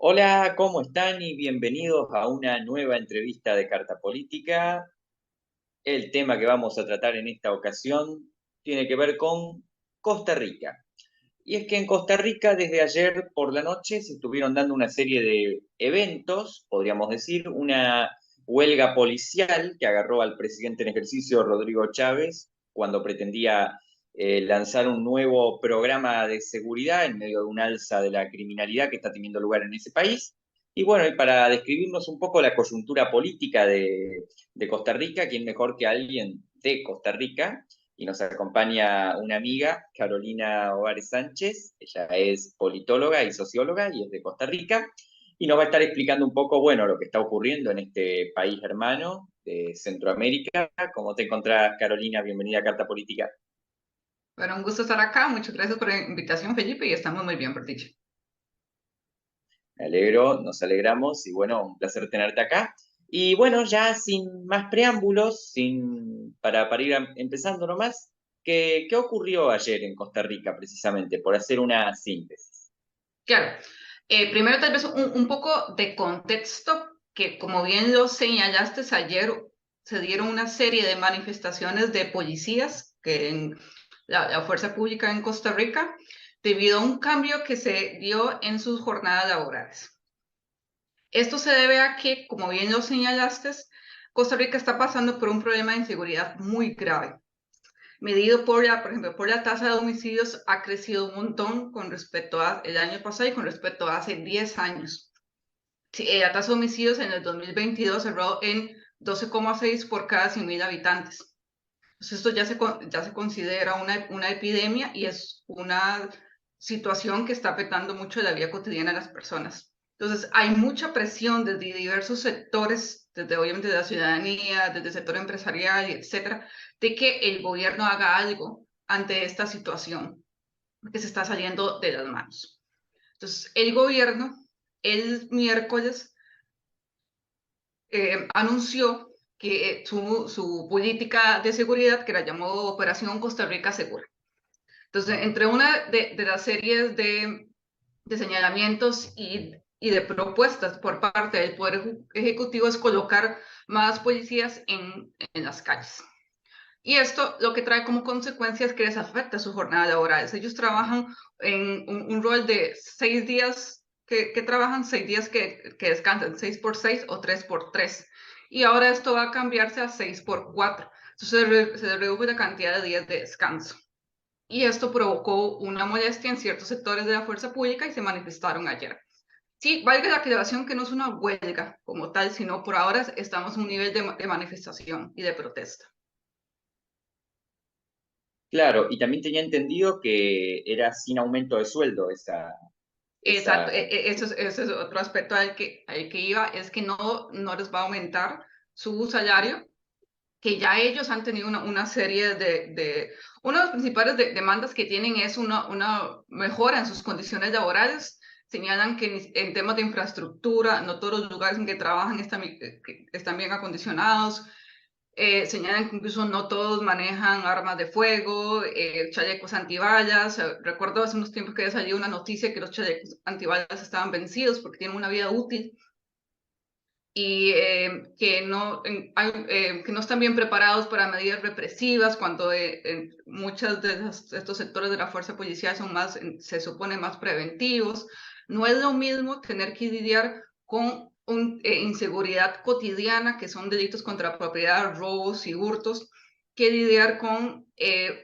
Hola, ¿cómo están? Y bienvenidos a una nueva entrevista de Carta Política. El tema que vamos a tratar en esta ocasión tiene que ver con Costa Rica. Y es que en Costa Rica desde ayer por la noche se estuvieron dando una serie de eventos, podríamos decir, una huelga policial que agarró al presidente en ejercicio Rodrigo Chávez cuando pretendía lanzar un nuevo programa de seguridad en medio de un alza de la criminalidad que está teniendo lugar en ese país. Y bueno, y para describirnos un poco la coyuntura política de Costa Rica, ¿quién mejor que alguien de Costa Rica? Y nos acompaña una amiga, Carolina Ovares Sánchez. Ella es politóloga y socióloga y es de Costa Rica. Y nos va a estar explicando un poco, bueno, lo que está ocurriendo en este país hermano de Centroamérica. ¿Cómo te encontrás, Carolina? Bienvenida a Carta Política. Bueno, un gusto estar acá. Muchas gracias por la invitación, Felipe, y estamos muy bien, por dicho. Me alegro, nos alegramos y bueno, un placer tenerte acá. Y bueno, ya sin más preámbulos, para ir empezando nomás, ¿qué ocurrió ayer en Costa Rica precisamente? Por hacer una síntesis. Claro, primero tal vez un poco de contexto, que como bien lo señalaste ayer, se dieron una serie de manifestaciones de policías que en la fuerza pública en Costa Rica, debido a un cambio que se dio en sus jornadas laborales. Esto se debe a que, como bien lo señalaste, Costa Rica está pasando por un problema de inseguridad muy grave. Medido por ejemplo, por la tasa de homicidios ha crecido un montón con respecto a el año pasado y con respecto a hace 10 años. Sí, la tasa de homicidios en el 2022 cerró en 12,6 por cada 100.000 habitantes. Entonces esto ya se considera una epidemia y es una situación que está afectando mucho la vida cotidiana de las personas. Entonces hay mucha presión desde diversos sectores, desde obviamente de la ciudadanía, desde el sector empresarial, etcétera, de que el gobierno haga algo ante esta situación que se está saliendo de las manos. Entonces el gobierno el miércoles anunció que su política de seguridad, que la llamó Operación Costa Rica Segura. Entonces, entre una de las series de señalamientos y de propuestas por parte del Poder Ejecutivo es colocar más policías en las calles. Y esto lo que trae como consecuencia es que les afecta su jornada laboral. Ellos trabajan en un rol de 6 días que trabajan, 6 días que descansan, 6 por 6 o 3 por 3. Y ahora esto va a cambiarse a 6 por 4. Entonces se reduce la cantidad de días de descanso. Y esto provocó una molestia en ciertos sectores de la fuerza pública y se manifestaron ayer. Sí, valga la aclaración que no es una huelga como tal, sino por ahora estamos en un nivel de manifestación y de protesta. Claro, y también tenía entendido que era sin aumento de sueldo Exacto, esa. eso es otro aspecto al que iba, es que no les va a aumentar su salario, que ya ellos han tenido una serie una de las principales demandas que tienen es una mejora en sus condiciones laborales. Señalan que en temas de infraestructura, no todos los lugares en que trabajan están bien acondicionados. Señalan que incluso no todos manejan armas de fuego, chalecos antibalas. Recuerdo hace unos tiempos que salió una noticia que los chalecos antibalas estaban vencidos porque tienen una vida útil y que no están bien preparados para medidas represivas cuando muchos de estos sectores de la fuerza policial son más, se supone, más preventivos. No es lo mismo tener que lidiar con inseguridad cotidiana, que son delitos contra la propiedad, robos y hurtos, que lidiar con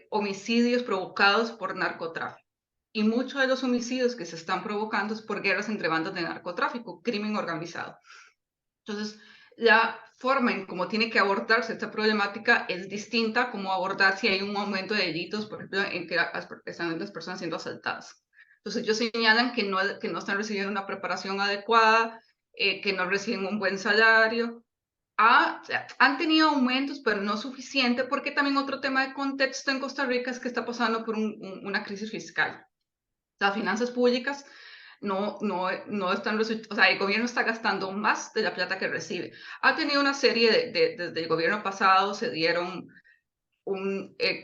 homicidios provocados por narcotráfico. Y muchos de los homicidios que se están provocando es por guerras entre bandas de narcotráfico, crimen organizado. Entonces, la forma en cómo tiene que abordarse esta problemática es distinta a cómo abordar si hay un aumento de delitos, por ejemplo, en que están las personas siendo asaltadas. Entonces, ellos señalan que no están recibiendo una preparación adecuada, que no reciben un buen salario. O sea, han tenido aumentos, pero no suficiente, porque también otro tema de contexto en Costa Rica es que está pasando por una crisis fiscal. Las finanzas públicas no están resultando, o sea, el gobierno está gastando más de la plata que recibe. Ha tenido una serie desde el gobierno pasado se dieron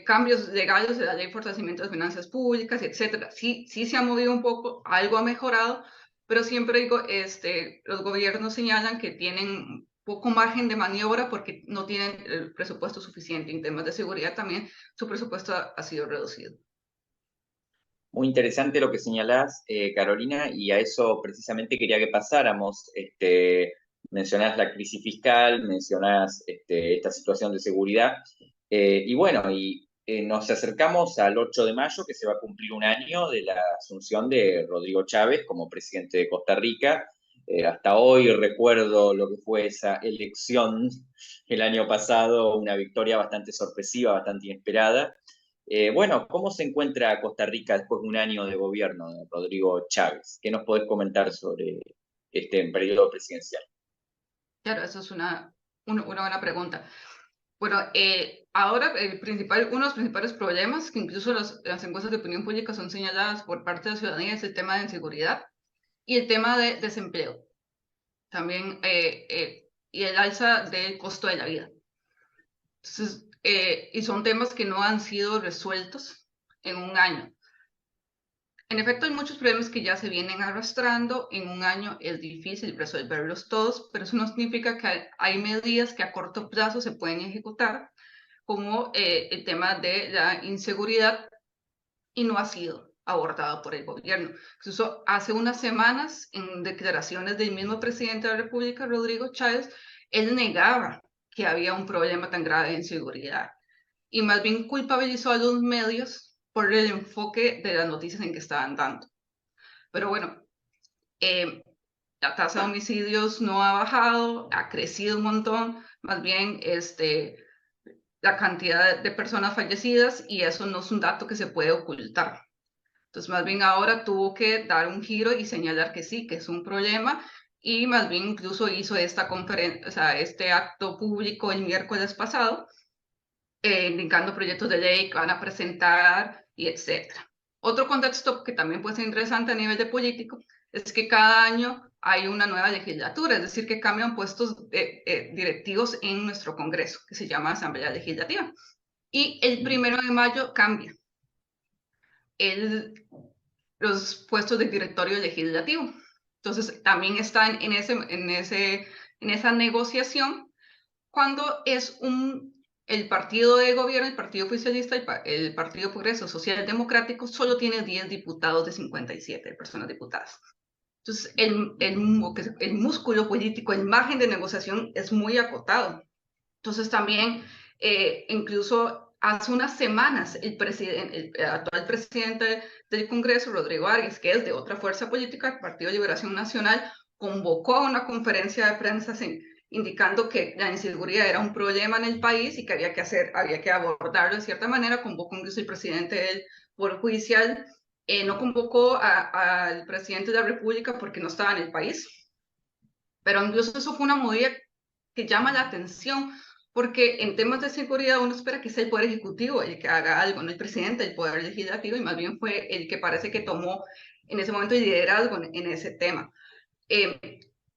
cambios legales de la ley de fortalecimiento de finanzas públicas, etcétera. Sí se ha movido un poco, algo ha mejorado, pero siempre digo, los gobiernos señalan que tienen poco margen de maniobra porque no tienen el presupuesto suficiente. En temas de seguridad también su presupuesto ha sido reducido. Muy interesante lo que señalás, Carolina, y a eso precisamente quería que pasáramos. Mencionás la crisis fiscal, mencionás esta situación de seguridad, y bueno, nos acercamos al 8 de mayo, que se va a cumplir un año de la asunción de Rodrigo Chávez como presidente de Costa Rica. Hasta hoy recuerdo lo que fue esa elección el año pasado, una victoria bastante sorpresiva, bastante inesperada. Bueno, ¿cómo se encuentra Costa Rica después de un año de gobierno de Rodrigo Chávez? ¿Qué nos podés comentar sobre este periodo presidencial? Claro, eso es una buena pregunta. Bueno, ahora uno de los principales problemas, que incluso las encuestas de opinión pública son señaladas por parte de la ciudadanía, es el tema de inseguridad y el tema de desempleo. También, y el alza del costo de la vida. Entonces, y son temas que no han sido resueltos en un año. En efecto, hay muchos problemas que ya se vienen arrastrando. En un año es difícil resolverlos todos, pero eso no significa que hay medidas que a corto plazo se pueden ejecutar, como el tema de la inseguridad, y no ha sido abordado por el gobierno. Incluso hace unas semanas, en declaraciones del mismo presidente de la República, Rodrigo Chávez, él negaba que había un problema tan grave de inseguridad y más bien culpabilizó a los medios por el enfoque de las noticias en que estaban dando. Pero bueno, la tasa de homicidios no ha bajado, ha crecido un montón, más bien la cantidad de personas fallecidas, y eso no es un dato que se puede ocultar. Entonces, más bien ahora tuvo que dar un giro y señalar que sí, que es un problema, y más bien incluso hizo esta conferencia, o sea, este acto público el miércoles pasado, indicando proyectos de ley que van a presentar y etcétera. Otro contexto que también puede ser interesante a nivel de político es que cada año hay una nueva legislatura, es decir, que cambian puestos directivos en nuestro Congreso, que se llama Asamblea Legislativa. Y el 1 de mayo cambia los puestos de directorio legislativo. Entonces, también están en esa negociación cuando es el partido de gobierno, el partido oficialista, el Partido Progreso Social Democrático, solo tiene 10 diputados de 57 personas diputadas. Entonces, el músculo político, el margen de negociación es muy acotado. Entonces, también, incluso hace unas semanas, el actual presidente del Congreso, Rodrigo Arias, que es de otra fuerza política, el Partido de Liberación Nacional, convocó a una conferencia de prensa indicando que la inseguridad era un problema en el país y que había que abordarlo de cierta manera. Convocó incluso el presidente del Poder Judicial, no convocó al presidente de la República porque no estaba en el país, pero incluso eso fue una movida que llama la atención, porque en temas de seguridad uno espera que sea el Poder Ejecutivo el que haga algo, no el presidente del Poder Legislativo, y más bien fue el que parece que tomó en ese momento el liderazgo en ese tema.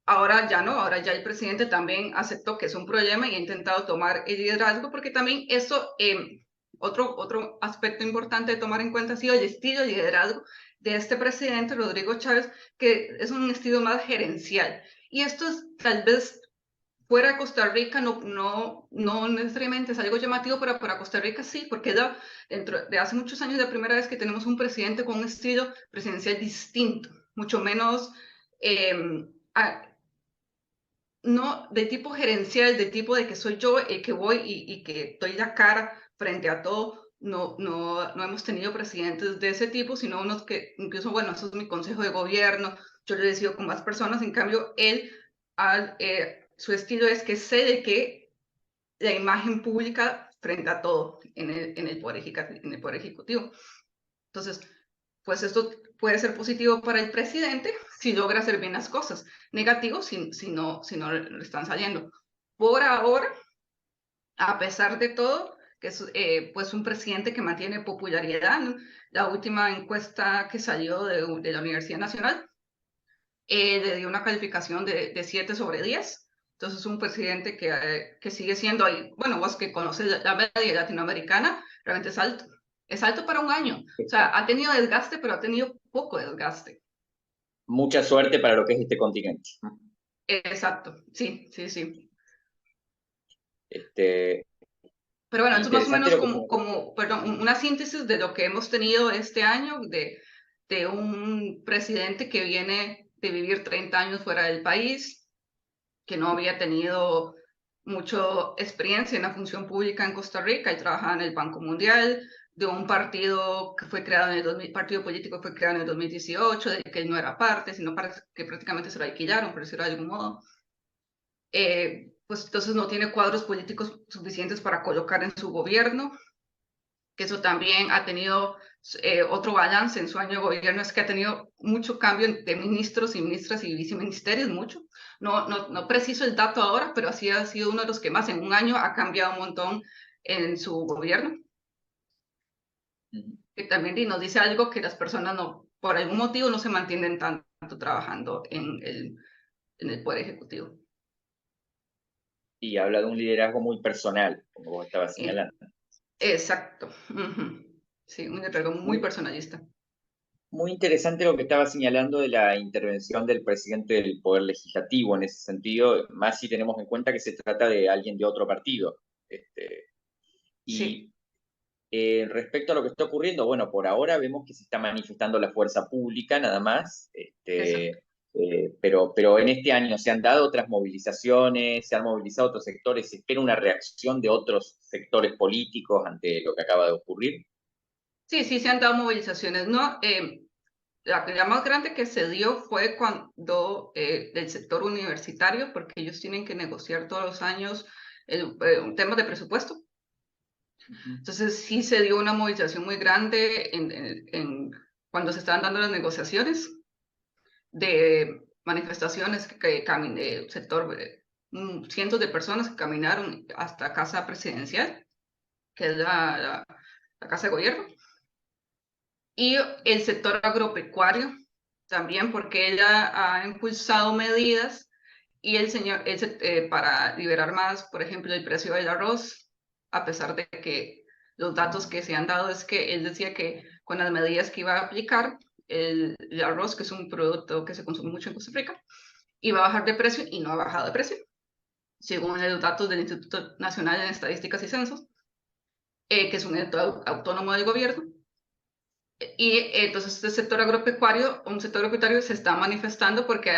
Ahora ya no, ahora ya el presidente también aceptó que es un problema y ha intentado tomar el liderazgo, porque también eso, otro aspecto importante de tomar en cuenta ha sido el estilo de liderazgo de este presidente, Rodrigo Chávez, que es un estilo más gerencial. Y esto es tal vez fuera de Costa Rica no necesariamente es algo llamativo, pero para Costa Rica sí, porque dentro de hace muchos años la primera vez que tenemos un presidente con un estilo presidencial distinto, mucho menos no de tipo gerencial, de tipo de que soy yo el que voy y que doy la cara frente a todo. No hemos tenido presidentes de ese tipo, sino unos que incluso, bueno, eso es mi consejo de gobierno, yo lo decido con más personas. En cambio, él, su estilo es que sé de que la imagen pública frente a todo en el poder ejecutivo. Entonces, pues esto puede ser positivo para el presidente si logra hacer bien las cosas, negativo si no le están saliendo. Por ahora, a pesar de todo, que es pues un presidente que mantiene popularidad, ¿no? La última encuesta que salió de la Universidad Nacional le dio una calificación de 7 sobre 10, Entonces, un presidente que sigue siendo ahí, bueno, vos que conoces la media latinoamericana, realmente es alto. Es alto para un año. O sea, ha tenido desgaste, pero ha tenido poco desgaste. Mucha suerte para lo que es este continente. Exacto, sí, sí, sí. Este, Pero bueno, entonces más o interesante menos lo que me cuenta. perdón, una síntesis de lo que hemos tenido este año, de un presidente que viene de vivir 30 años fuera del país, que no había tenido mucha experiencia en la función pública en Costa Rica y trabajaba en el Banco Mundial, de un partido que fue creado en el 2000, partido político que fue creado en el 2018, de que él no era parte, sino que prácticamente se lo alquilaron, por decirlo de algún modo. Pues entonces no tiene cuadros políticos suficientes para colocar en su gobierno, que eso también ha tenido otro balance en su año de gobierno, es que ha tenido mucho cambio de ministros y ministras y viceministerios, mucho. No preciso el dato ahora, pero así ha sido uno de los que más en un año ha cambiado un montón en su gobierno, que también nos dice algo que las personas no, por algún motivo no se mantienen tanto trabajando en el Poder Ejecutivo. Y habla de un liderazgo muy personal, como vos estabas Eh, señalando. exacto. Sí, un liderazgo muy Muy, personalista. muy interesante lo que estaba señalando de la intervención del presidente del Poder Legislativo en ese sentido, más si tenemos en cuenta que se trata de alguien de otro partido. Sí, Y respecto a lo que está ocurriendo, bueno, por ahora vemos que se está manifestando la fuerza pública nada más, exacto. pero en este año se han dado otras movilizaciones, se han movilizado otros sectores, se espera una reacción de otros sectores políticos ante lo que acaba de ocurrir. Sí, sí se han dado movilizaciones, ¿no? La más grande que se dio fue cuando del sector universitario, porque ellos tienen que negociar todos los años un tema de presupuesto. Entonces sí se dio una movilización muy grande cuando se estaban dando las negociaciones de manifestaciones del sector, cientos de personas que caminaron hasta Casa Presidencial, que es la Casa de Gobierno. Y el sector agropecuario también, porque ella ha impulsado medidas y para liberar más, por ejemplo, el precio del arroz, a pesar de que los datos que se han dado es que él decía que con las medidas que iba a aplicar, el arroz, que es un producto que se consume mucho en Costa Rica, iba a bajar de precio y no ha bajado de precio, según los datos del Instituto Nacional de Estadísticas y Censos, que es un ente autónomo del gobierno. Y entonces este sector agropecuario, un sector agropecuario se está manifestando porque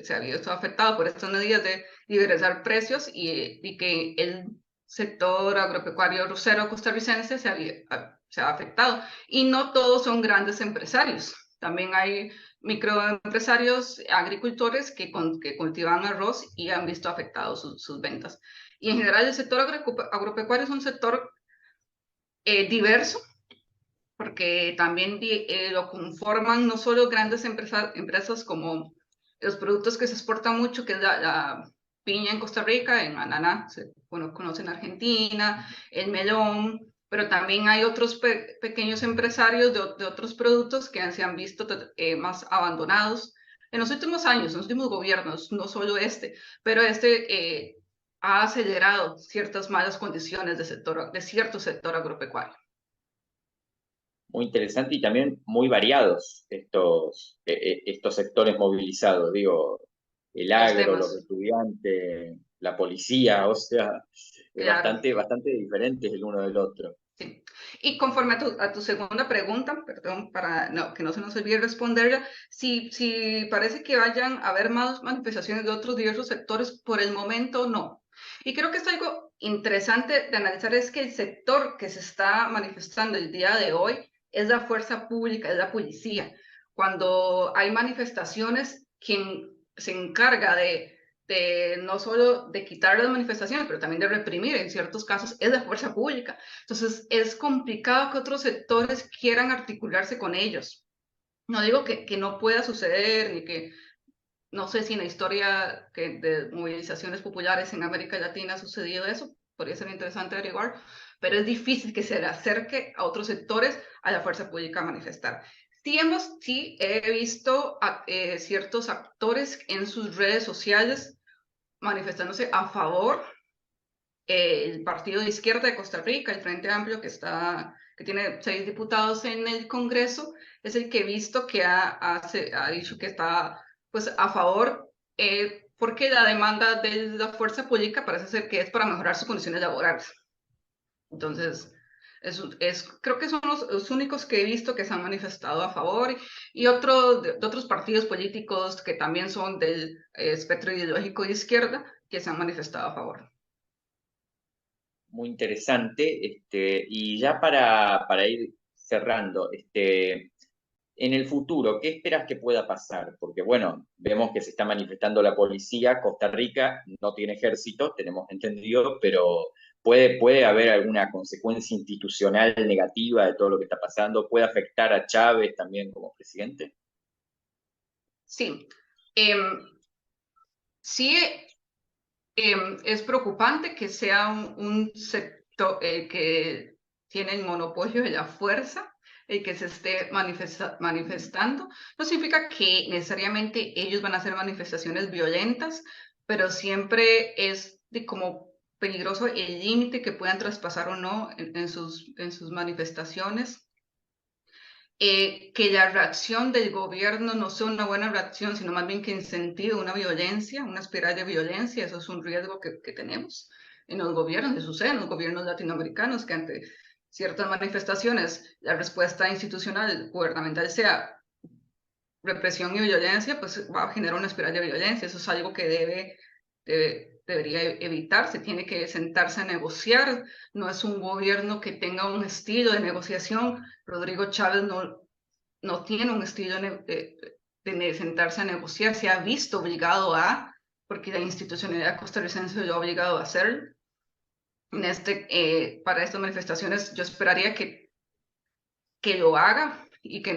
se ha visto afectado por estas medidas de liberalizar precios y que el sector agropecuario rosero costarricense se ha afectado. Y no todos son grandes empresarios. También hay microempresarios, agricultores que cultivan arroz y han visto afectados sus ventas. Y en general el sector agropecuario es un sector diverso, porque también lo conforman no solo grandes empresas como los productos que se exportan mucho, que es la piña en Costa Rica, en ananá, bueno, conocen Argentina, el melón, pero también hay otros pequeños empresarios de otros productos que se han visto más abandonados en los últimos años, en los últimos gobiernos, no solo este, pero ha acelerado ciertas malas condiciones de cierto sector agropecuario. Muy interesante y también muy variados estos sectores movilizados, digo, el Los agro, los temas, estudiantes, la policía, o sea, claro. bastante diferentes el uno del otro. Sí. Y conforme a tu segunda pregunta, perdón, para que no se nos olvide responderla, si parece que vayan a haber más manifestaciones de otros diversos sectores, por el momento no. Y creo que es algo interesante de analizar, es que el sector que se está manifestando el día de hoy es la fuerza pública, es la policía. Cuando hay manifestaciones, quien se encarga de no solo de quitar las manifestaciones, pero también de reprimir en ciertos casos, es la fuerza pública. Entonces, es complicado que otros sectores quieran articularse con ellos. No digo que no pueda suceder, ni que no sé si en la historia de movilizaciones populares en América Latina ha sucedido eso, podría ser interesante averiguar, pero es difícil que se le acerque a otros sectores a la fuerza pública a manifestar. Sí he visto a ciertos actores en sus redes sociales manifestándose a favor. El Partido de Izquierda de Costa Rica, el Frente Amplio, que tiene 6 diputados en el Congreso, es el que he visto que ha dicho que está pues, a favor, porque la demanda de la fuerza pública parece ser que es para mejorar sus condiciones laborales. Entonces, creo que son los únicos que he visto que se han manifestado a favor, y de otros partidos políticos que también son del espectro ideológico de izquierda que se han manifestado a favor. Muy interesante. Y ya para ir cerrando, en el futuro, ¿qué esperas que pueda pasar? Porque, bueno, vemos que se está manifestando la policía. Costa Rica no tiene ejército, tenemos entendido, pero puede haber alguna consecuencia institucional negativa de todo lo que está pasando. ¿Puede afectar a Chávez también como presidente? Sí, sí, es preocupante que sea un sector que tiene el monopolio de la fuerza, el que se esté manifestando. No significa que necesariamente ellos van a hacer manifestaciones violentas, pero siempre es como peligroso el límite que puedan traspasar o no en sus manifestaciones. Que la reacción del gobierno no sea una buena reacción, sino más bien que incentive una violencia, una espiral de violencia. Eso es un riesgo que tenemos en los gobiernos, eso sucede en los gobiernos latinoamericanos, que ante ciertas manifestaciones la respuesta institucional gubernamental sea represión y violencia, pues va a generar una espiral de violencia. Eso es algo que debería evitarse. Tiene que sentarse a negociar. No es un gobierno que tenga un estilo de negociación. Rodrigo Chávez no tiene un estilo de sentarse a negociar. Se ha visto obligado porque la institucionalidad costarricense lo ha obligado a hacer. Para estas manifestaciones yo esperaría que lo haga y que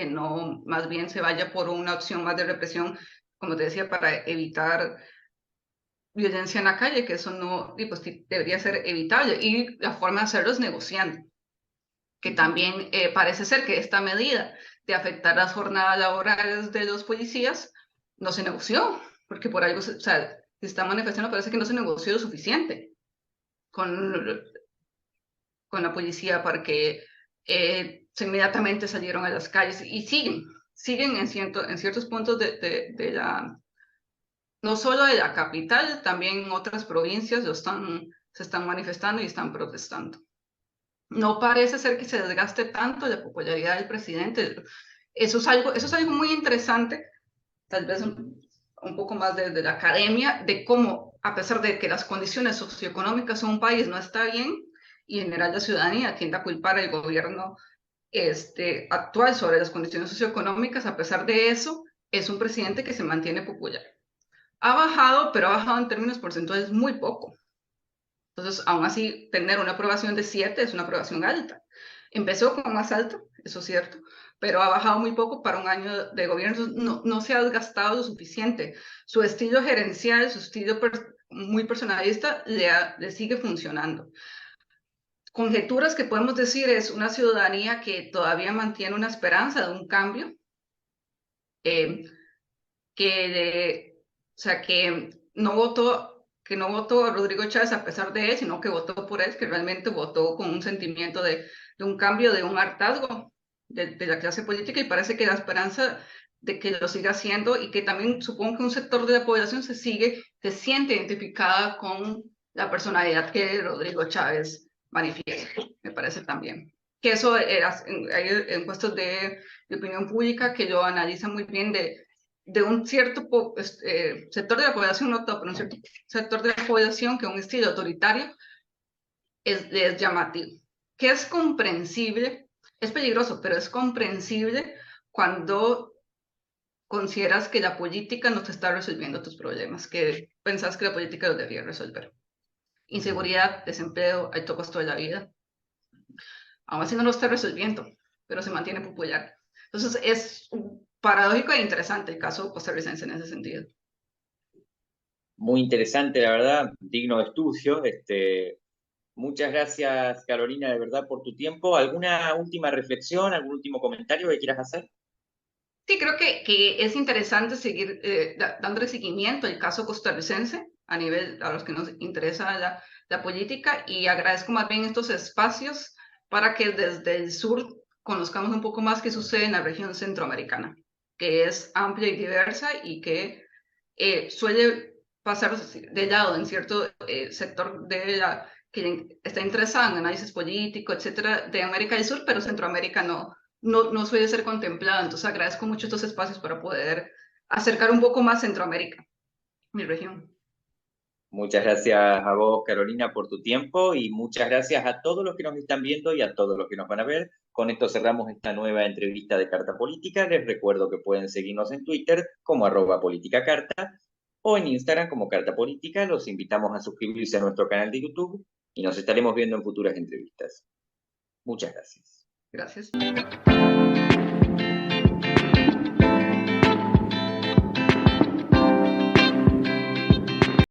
no más bien se vaya por una opción más de represión, como te decía, para evitar violencia en la calle, que eso no, pues, debería ser evitable. Y la forma de hacerlo es negociando, que también parece ser que esta medida de afectar las jornadas laborales de los policías no se negoció, porque por algo, o sea, se está manifestando, parece que no se negoció lo suficiente con, con la policía para que inmediatamente salieron a las calles y siguen en ciertos puntos no solo de la capital, también en otras provincias se están manifestando y están protestando. No parece ser que se desgaste tanto la popularidad del presidente. Eso es algo muy interesante, tal vez un poco más desde la academia, de cómo, a pesar de que las condiciones socioeconómicas de un país no está bien, y en general la ciudadanía tiende a culpar al gobierno actual sobre las condiciones socioeconómicas, a pesar de eso, es un presidente que se mantiene popular. Ha bajado, pero ha bajado en términos porcentuales muy poco. Entonces, aún así, tener una aprobación de 7 es una aprobación alta. Empezó con más alta, eso es cierto, pero ha bajado muy poco para un año de gobierno. No se ha desgastado lo suficiente. Su estilo gerencial, su estilo muy personalista le sigue funcionando. Conjeturas que podemos decir es una ciudadanía que todavía mantiene una esperanza de un cambio, eh, o sea, que no votó a Rodrigo Chávez a pesar de él, sino que votó por él, que realmente votó con un sentimiento de un cambio, de un hartazgo de la clase política, y parece que la esperanza de que lo siga haciendo, y que también supongo que un sector de la población se siente identificada con la personalidad que Rodrigo Chávez manifiesta, me parece también. Que eso hay encuestas de opinión pública que lo analizan muy bien de un cierto sector de la población, no todo, pero un cierto sector de la población, que un estilo autoritario es llamativo, que es comprensible, es peligroso, pero es comprensible cuando consideras que la política no te está resolviendo tus problemas, que pensás que la política los debería resolver. Inseguridad, desempleo, alto costo de la vida, aún así no lo está resolviendo, pero se mantiene popular. Entonces es paradójico e interesante el caso costarricense en ese sentido. Muy interesante, la verdad, digno de estudio. Muchas gracias, Carolina, de verdad, por tu tiempo. ¿Alguna última reflexión, algún último comentario que quieras hacer? Sí, creo que es interesante seguir dándole seguimiento al caso costarricense a los que nos interesa la política, y agradezco más bien estos espacios para que desde el sur conozcamos un poco más qué sucede en la región centroamericana, que es amplia y diversa y que suele pasar de lado en cierto sector que está interesado en análisis político, etcétera, de América del Sur, pero Centroamérica no suele ser contemplado. Entonces agradezco mucho estos espacios para poder acercar un poco más Centroamérica, mi región. Muchas gracias a vos, Carolina, por tu tiempo y muchas gracias a todos los que nos están viendo y a todos los que nos van a ver. Con esto cerramos esta nueva entrevista de Carta Política. Les recuerdo que pueden seguirnos en Twitter como @politicacarta o en Instagram como Carta Política. Los invitamos a suscribirse a nuestro canal de YouTube y nos estaremos viendo en futuras entrevistas. Muchas gracias. Gracias.